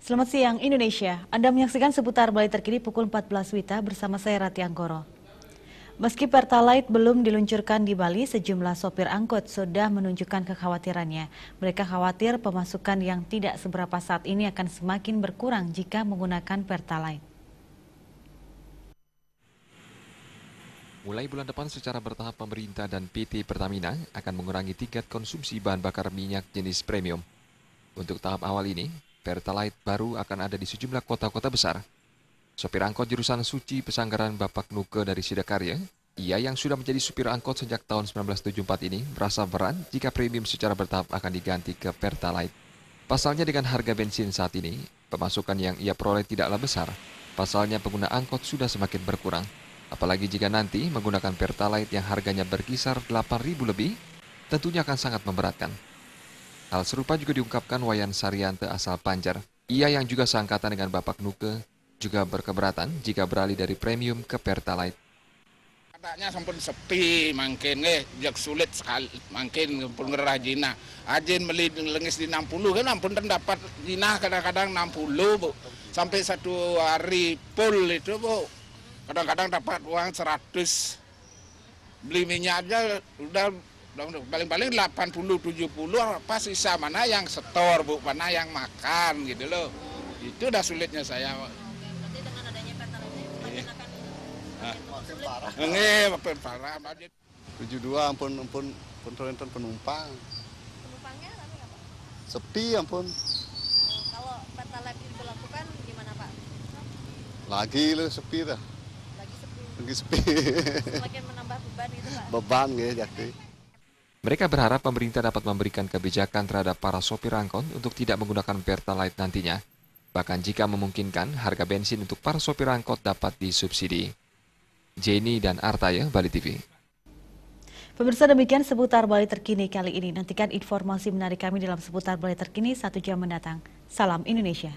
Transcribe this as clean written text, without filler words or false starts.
Selamat siang Indonesia, Anda menyaksikan seputar Bali terkini pukul 14 WITA bersama saya Rati Anggoro. Meski Pertalite belum diluncurkan di Bali, sejumlah sopir angkot sudah menunjukkan kekhawatirannya. Mereka khawatir pemasukan yang tidak seberapa saat ini akan semakin berkurang jika menggunakan Pertalite. Mulai bulan depan secara bertahap pemerintah dan PT Pertamina akan mengurangi tingkat konsumsi bahan bakar minyak jenis premium. Untuk tahap awal ini, Pertalite baru akan ada di sejumlah kota-kota besar. Sopir angkot jurusan Suci Pesanggaran Bapak Nuke dari Sidakarya, ia yang sudah menjadi supir angkot sejak tahun 1974 ini merasa berat jika premium secara bertahap akan diganti ke Pertalite. Pasalnya dengan harga bensin saat ini, pemasukan yang ia peroleh tidaklah besar. Pasalnya pengguna angkot sudah semakin berkurang. Apalagi jika nanti menggunakan Pertalite yang harganya berkisar 8.000 lebih, tentunya akan sangat memberatkan. Hal serupa juga diungkapkan Wayan Saryanto asal Panjar. Ia yang juga seangkatan dengan Bapak Nuke juga berkeberatan jika beralih dari premium ke Pertalite. Katanya sampun sepi, mangkin jak sulit sekali, mangkin pun ngerah jina. Ajin beli lengis di 60 kan ampun terdapat jina kadang-kadang 60 Bu. Sampai satu hari full itu Bu. Kadang-kadang dapat uang 100. Beli minyak aja udah paling-paling 80 70 apa sisa mana yang setor Bu, mana yang makan gitu loh. Itu udah sulitnya saya. Berarti dengan adanya Pertalite akan Makin parah. 72 ampun penumpang. penumpangnya tapi apa? Sepi ampun. Kalau Pertalite diberlakukan gimana Pak? Lagi lu sepi dah. Lagi Lagi sepi. sepi, semakin menambah beban gitu Pak? Beban gitu jadi. Mereka berharap pemerintah dapat memberikan kebijakan terhadap para sopir angkot untuk tidak menggunakan Pertalite nantinya. Bahkan jika memungkinkan, harga bensin untuk para sopir angkot dapat disubsidi. Jenny dan Artaya, Bali TV. Pemirsa, demikian seputar Bali terkini kali ini. Nantikan informasi menarik kami dalam seputar Bali terkini 1 jam mendatang. Salam Indonesia.